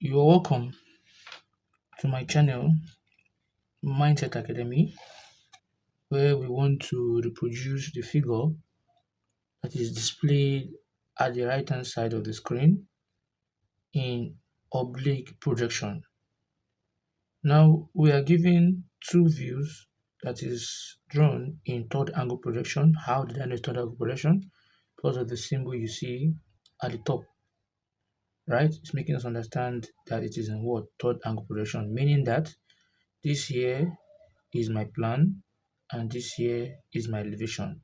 You are welcome to my channel, Mindset Academy, where we want to reproduce the figure that is displayed at the right hand side of the screen in oblique projection. Now we are given two views that is drawn in third angle projection. How did I know third angle projection? Because of the symbol you see at the top, right? It's making us understand that it is in what? Third angle projection, meaning that this here is my plan and this here is my elevation.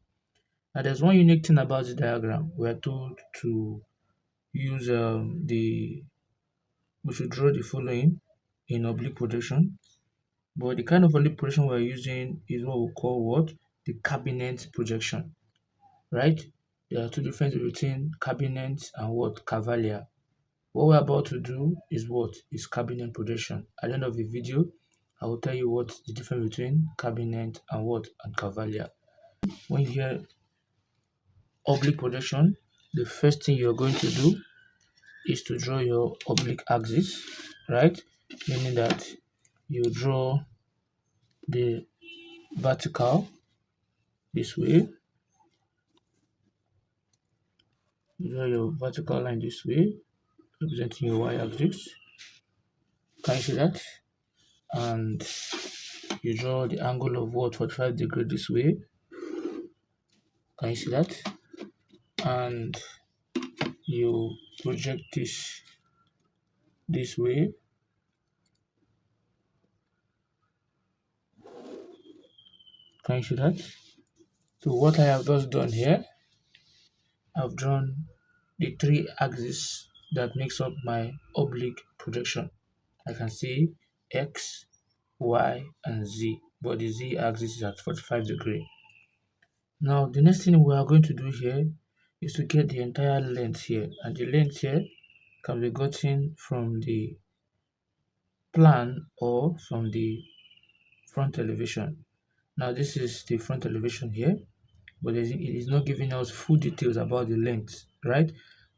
Now there's one unique thing about this diagram. We are told to use we should draw the following in oblique projection, but the kind of oblique projection we're using is what we call what? The cabinet projection, right? There are two differences between cabinet and what? Cavalier. What we're about to do is what? Is cabinet projection. At the end of the video, I will tell you what the difference between cabinet and what? And Cavalier. When you hear oblique projection, the first thing you're going to do is to draw your oblique axis, right? Meaning that you draw the vertical this way, you draw your vertical line this way, representing your y-axis. Can you see that? And you draw the angle of what? 45 degrees this way. Can you see that? And you project this way. Can you see that? So what I have just done here, I've drawn the three axes that makes up my oblique projection. I can see X, Y, and Z, but the Z axis is at 45 degrees. Now the next thing we are going to do here is to get the entire length here, and the length here can be gotten from the plan or from the front elevation. Now this is the front elevation here, but it is not giving us full details about the length, right?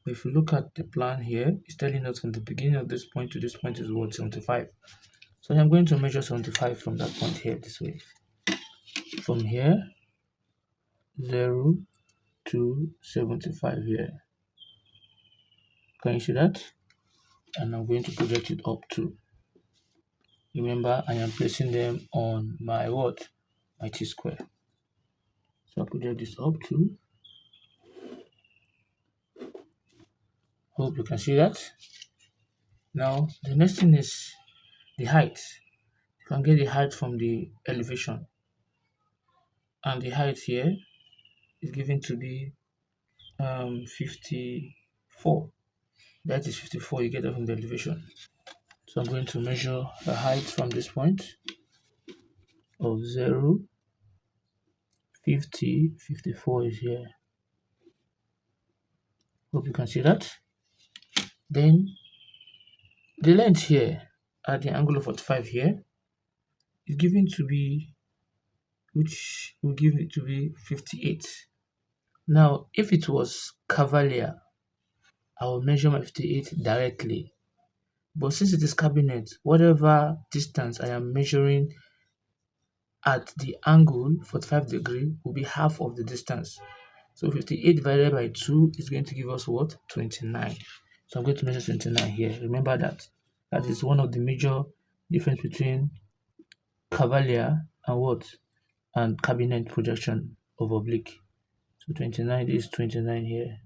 But if you look at the plan here, it's telling us from the beginning of this point to this point is what? 75. So I'm going to measure 75 from that point here this way. From here, 0 to 75 here. Can you see that? And I'm going to project it up to. Remember, I am placing them on my what? My t-square. So I project this up to. Hope you can see that. Now the next thing is the height. You can get the height from the elevation, and the height here is given to be 54. That is 54. You get that from the elevation. So I'm going to measure the height from this point of 0, 50, 54 is here. Hope you can see that. Then the length here at the angle of 45 here is given to be, which will give it to be 58. Now, if it was Cavalier, I will measure my 58 directly. But since it is cabinet, whatever distance I am measuring at the angle 45 degrees will be half of the distance. So 58 divided by 2 is going to give us what? 29. So I'm going to measure 29 here. Remember that. That is one of the major difference between Cavalier and what? And cabinet projection of oblique. So 29 is 29 here.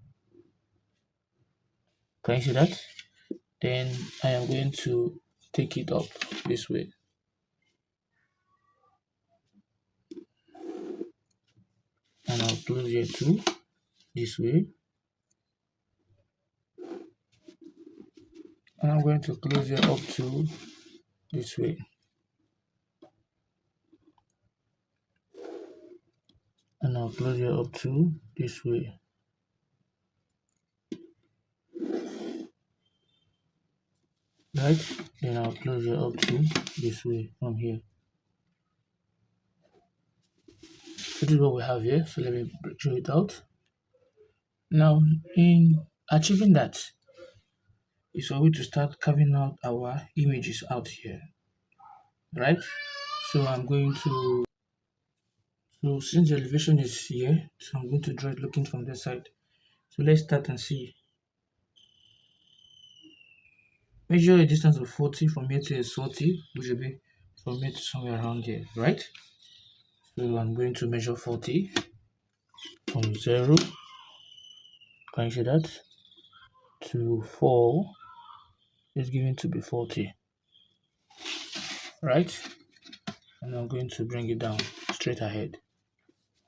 Can you see that? Then I am going to take it up this way. And I'll close here too, this way. And I'm going to close here up to this way. And I'll close here up to this way. Right? Then I'll close here up to this way from here. So this is what we have here. So let me draw it out. Now, in achieving that, is for we to start carving out our images out here, right? So I'm going to, so since the elevation is here, so I'm going to draw it looking from this side. So let's start and see. Measure a distance of 40 from here to 40, which will be from here to somewhere around here, right? So I'm going to measure 40 from 0, can you see that, to 4 is given to be 40, right? And I'm going to bring it down straight ahead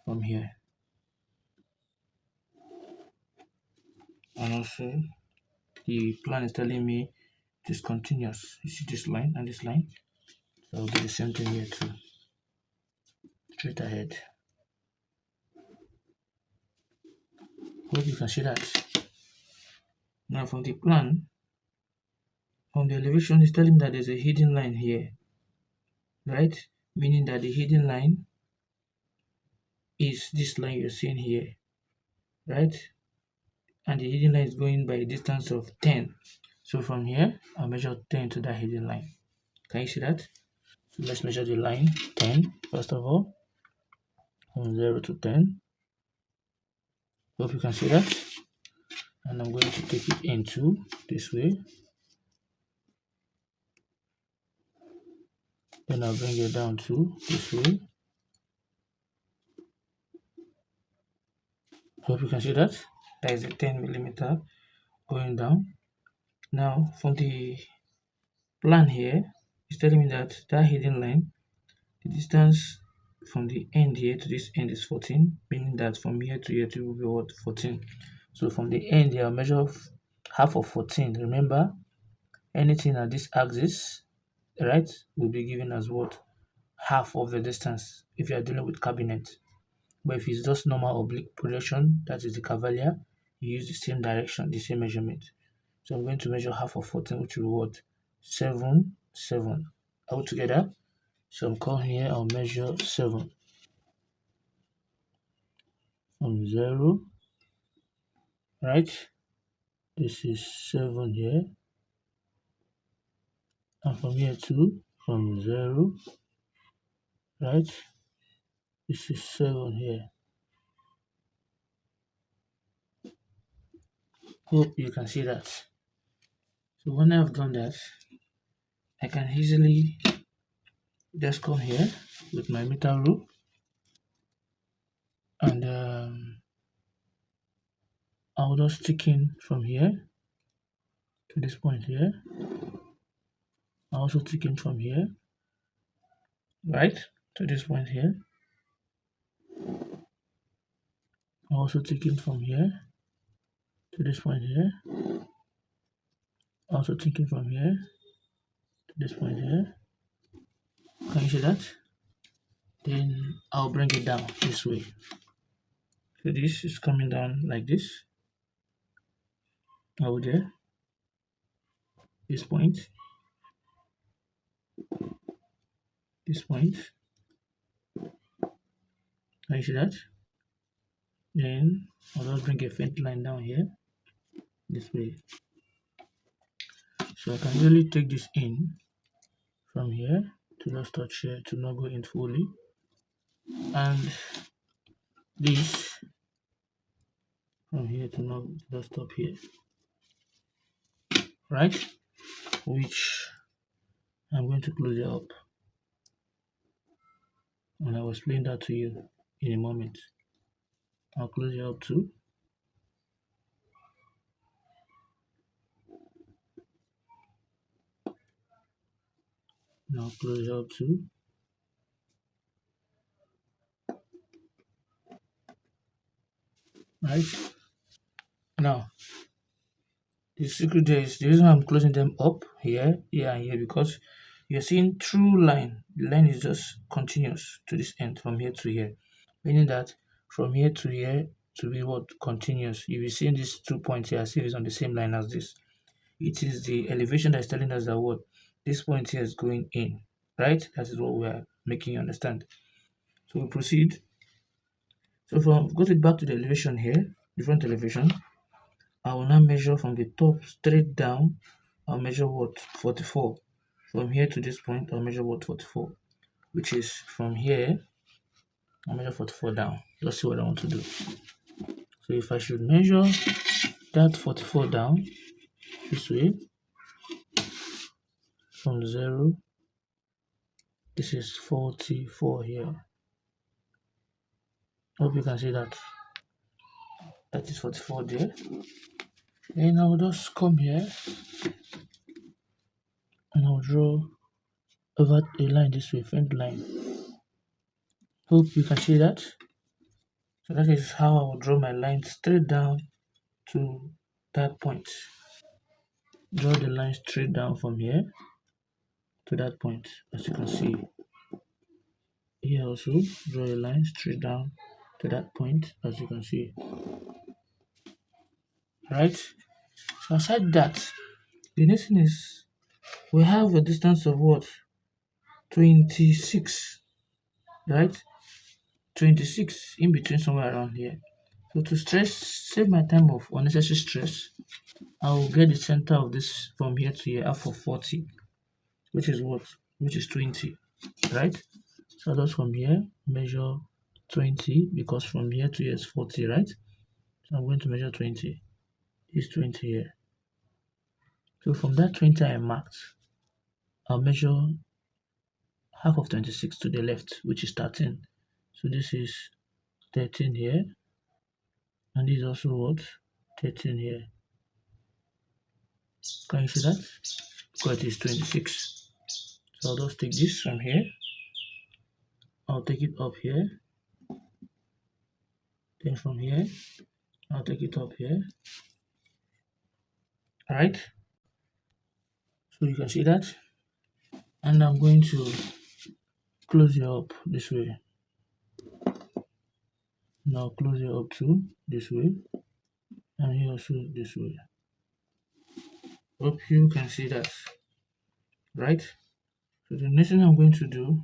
from here. And also the plan is telling me it is continuous. You see this line and this line? So I'll do the same thing here too. Straight ahead. Hope you can see that. Now from the plan, from the elevation, it's telling me that there's a hidden line here, right? Meaning that the hidden line is this line you're seeing here, right? And the hidden line is going by a distance of 10. So from here, I'll measure 10 to that hidden line. Can you see that? So let's measure the line 10 first of all, from 0 to 10. Hope you can see that. And I'm going to take it into this way. Then I'll bring it down to this way. Hope you can see that. That is a 10 millimeter going down. Now from the plan here, it's telling me that that hidden line, the distance from the end here to this end is 14, meaning that from here to here will be what, 14. So from the end here, I'll measure half of 14. Remember, anything at this axis, right, will be given as what, half of the distance if you are dealing with cabinet. But if it's just normal oblique projection, that is the Cavalier, you use the same direction, the same measurement. So I'm going to measure half of 14, which will be what, 7, 7 altogether. So I'm coming here, I'll measure 7 from 0, right? This is 7 here, and from here too, from 0, right? This is 7 here. Hope you can see that. So when I've done that, I can easily just come here with my meter rule and I'll just stick in from here to this point here. I'll also stick in from here, right, to this point here. I'll also stick in from here to this point here. Also stick in from here to this point here. Can you see that? Then I'll bring it down this way. So this is coming down like this. Over there. This point. This point. Can you see that? Then I'll just bring a faint line down here. This way. So I can really take this in from here to just touch here to not go in fully. And this from here to not just stop here. Right? Which I'm going to close it up. And I will explain that to you in a moment. I'll close it up too. Now close it up too. Right? Now, the secret there is the reason I'm closing them up here, here, and here, because you're seeing true line. The line is just continuous to this end from here to here, meaning that from here to here to be what, continuous. You'll be seeing these 2 points here as if it's on the same line as this. It is the elevation that is telling us that what, this point here is going in, right? That is what we are making you understand. So we proceed. So from go it back to the elevation here, the front elevation, I will now measure from the top straight down I'll measure what? 44. From here to this point, I'll measure what? 44. Which is from here, I'll measure 44 down. Let's see what I want to do. So if I should measure that 44 down this way, from 0, this is 44 here. Hope you can see that. That is 44 there. Then I'll just come here and I'll draw over a line this way, faint line. Hope you can see that. So that is how I will draw my line straight down to that point. Draw the line straight down from here to that point, as you can see. Here also, draw a line straight down to that point, as you can see. Right? So aside that, the next thing is we have a distance of what? 26, right? 26 in between, somewhere around here. So to save my time of unnecessary stress, I will get the center of this from here to here, half of 40, which is what? Which is 20, right? So just from here, measure 20, because from here to here is 40, right? So I'm going to measure 20. This 20 here. So from that 20 I marked, I'll measure half of 26 to the left, which is 13. So this is 13 here, and this is also what? 13 here. Can you see that? Because it is 26. So I'll just take this from here. I'll take it up here. Then from here, I'll take it up here. Alright? So you can see that. And I'm going to close it up this way. Now close it up too this way. And here also this way. Hope you can see that. Right? So the next thing I'm going to do,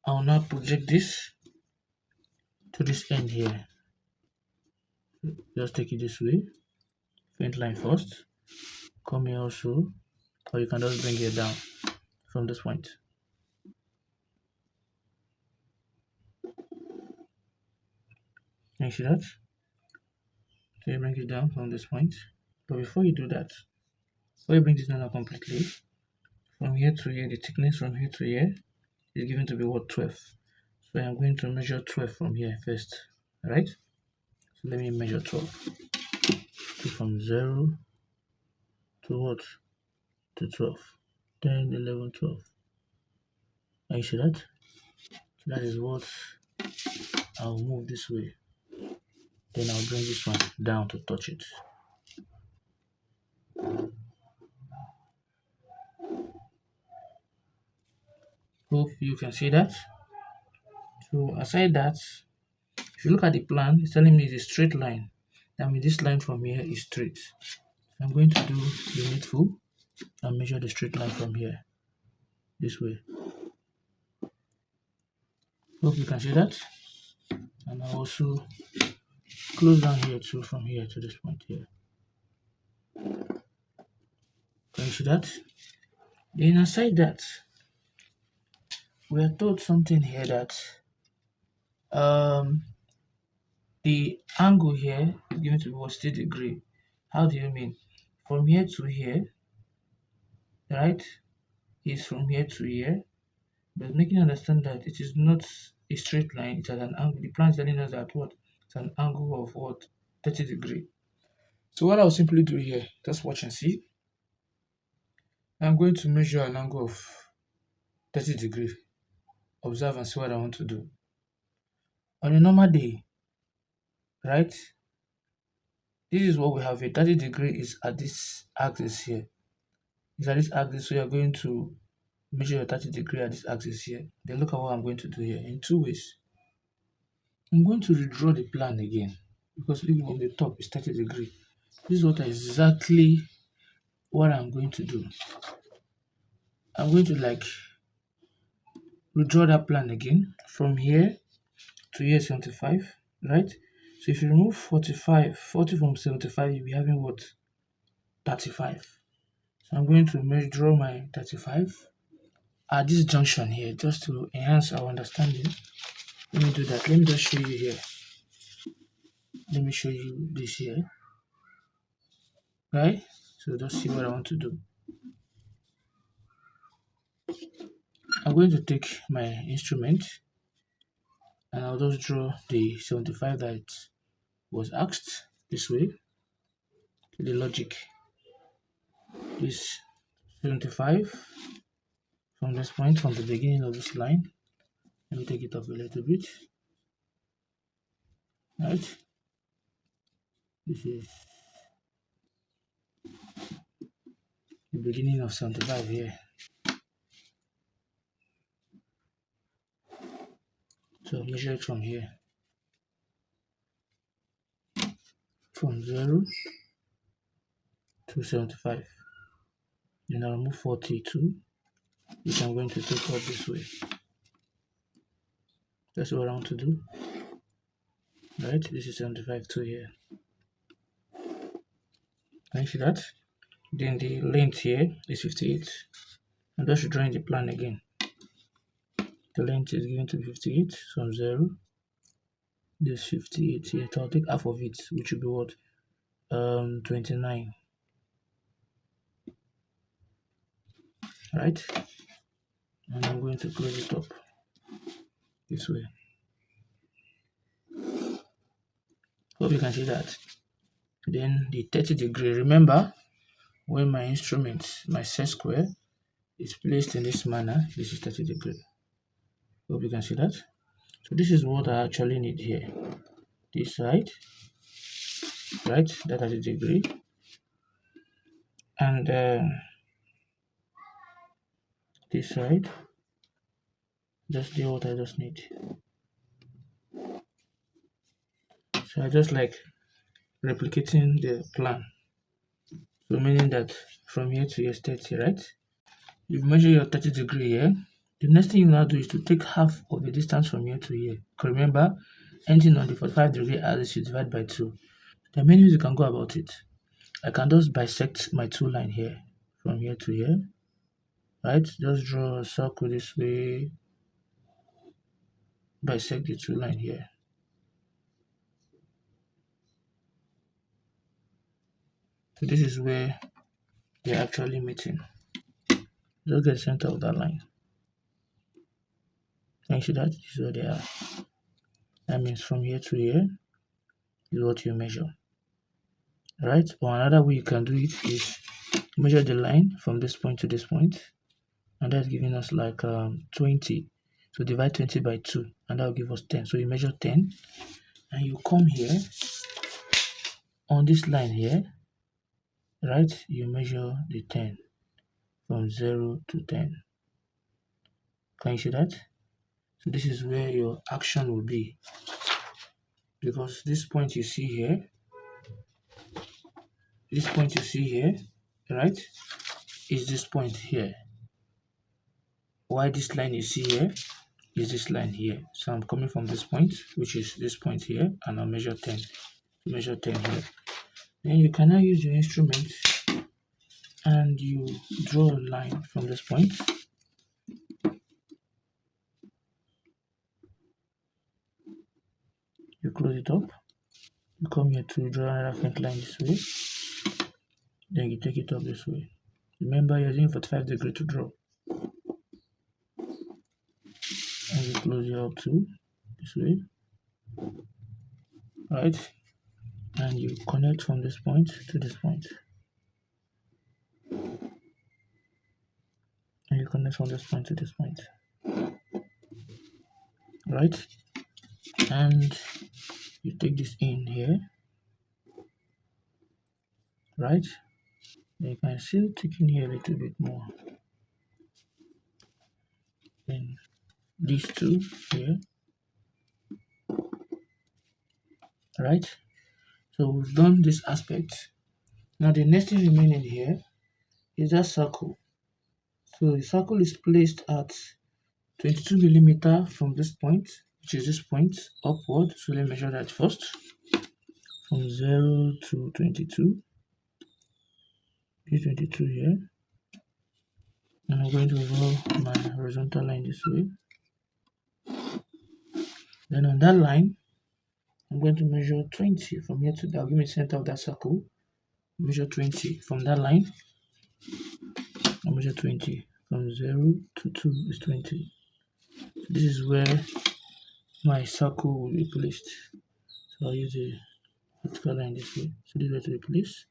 I'll now project this to this end here. Just take it this way. Faint line first. Come here also. Or you can just bring it down from this point. Can you see that? So you bring it down from this point. But before you do that, before you bring this down completely, from here to here, the thickness from here to here is given to be what? 12. So I'm going to measure 12 from here first. Alright? So let me measure 12. So from 0 to what? To 12. 10, 11, 12. Can you see that? So that is what I'll move this way. Then I'll bring this one down to touch it. Hope you can see that. So aside that, if you look at the plan, it's telling me it's a straight line. That means this line from here is straight. So I'm going to do the needful and measure the straight line from here, this way. Hope you can see that. And I'll also close down here too, from here to this point here. Can you see that? Then aside that, we are told something here that the angle here is given to be 60 degrees. How do you mean? From here to here, right, is from here to here, but making you understand that it is not a straight line, it's at an angle. The plan is telling us that what? It's an angle of what? 30 degrees. So what I'll simply do here, just watch and see. I'm going to measure an angle of 30 degrees. Observe and see what I want to do. On a normal day, right, this is what we have. A 30 degrees is at this axis here. It's at this axis, so you're going to measure your 30 degrees at this axis here. Then look at what I'm going to do here in two ways. I'm going to redraw the plan again, because even on the top is 30 degrees. This is what exactly what I'm going to do. I'm going to redraw that plan again from here to here 75, right? So if you remove 40 from 75, you'll be having what? 35. So I'm going to draw my 35 at this junction here, just to enhance our understanding. Let me do that. Let me just show you here. Let me show you this here. Right? So just see what I want to do. I'm going to take my instrument and I'll just draw the 75 that was asked this way. The logic is 75 from this point, from the beginning of this line. Let me take it up a little bit. Right? This is the beginning of 75 here. So measure it from here. From 0 to 75. Then I'll remove 42, which I'm going to take up this way. That's what I want to do. Right? This is 75 to here. Can you see that? Then the length here is 58. I'm just drawing the plan again. The length is given to be 58 from 0. This 58 here. So I'll take half of it, which will be what? 29. Right? And I'm going to close it up this way. Hope you can see that. Then the 30-degree. Remember, when my instrument, my set square, is placed in this manner, this is 30-degree. Hope you can see that. So this is what I actually need here. This side, right? That 30-degree. And this side, just do what I just need. So I just like replicating the plan. So meaning that from here to here is 30, right? You measure your 30-degree here. The next thing you now do is to take half of the distance from here to here. Remember, anything on the 45-degree axis you divide by 2. There are many ways you can go about it. I can just bisect my 2 line here from here to here. Right? Just draw a circle this way. Bisect the 2 line here. So this is where they're actually meeting. Just get the center of that line. Can you see that? This is where they are. That means from here to here is what you measure. Right? Or another way you can do it is measure the line from this point to this point, and that's giving us like 20. So divide 20 by 2, and that will give us 10. So you measure 10, and you come here on this line here, right? You measure the 10 from 0 to 10. Can you see that? So this is where your action will be, because this point you see here, right, is this point here. Why this line you see here is this line here. So I'm coming from this point, which is this point here, and I'll measure 10. Measure 10 here. Then you can now use your instrument and you draw a line from this point. You close it up. You come here to draw another faint line this way. Then you take it up this way. Remember, you're using 45-degree to draw. And you close it up too, this way. Right? And you connect from this point to this point. And you connect from this point to this point. Right? And you take this in here. Right? You can still take in here a little bit more. Then these two here. Right? So we've done this aspect. Now the next thing remaining here is that circle. So the circle is placed at 22 millimeter from this point, which is this point, upward. So let's measure that first. From 0 to 22. This 22 here. And I'm going to draw my horizontal line this way. Then on that line, I'm going to measure 20 from here to that. Give me the center of that circle. Measure 20 from that line. I'll measure 20 from 0 to 2 is 20. So this is where my circle will be placed. So I'll use a vertical line this way. So this is where to be placed.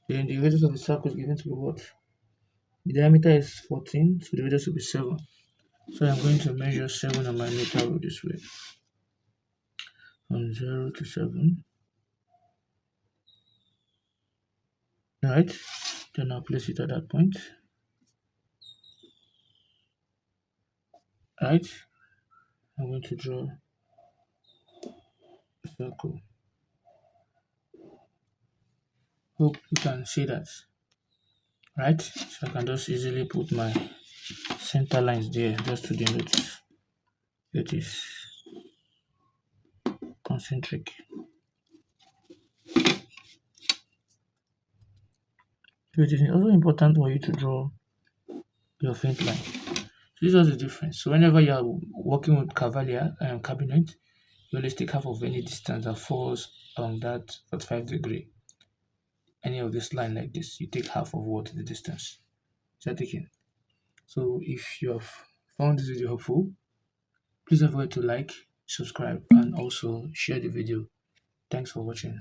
Then the radius of the circle is given to be what? The diameter is 14, so the radius will be 7. So I'm going to measure 7 on my meter rule this way. From 0 to 7. Right? Then I'll place it at that point. Right? I'm going to draw a circle. Hope you can see that. Right? So I can just easily put my center lines there just to denote it is concentric. So it is also important for you to draw your faint line. So this is the difference. So whenever you are working with Cavalier and Cabinet, you always take half of any distance that falls on that 45-degree. Any of this line like this, you take half of what the distance you're taking. So if you have found this video helpful, please don't forget to like, subscribe, and also share the video. Thanks for watching.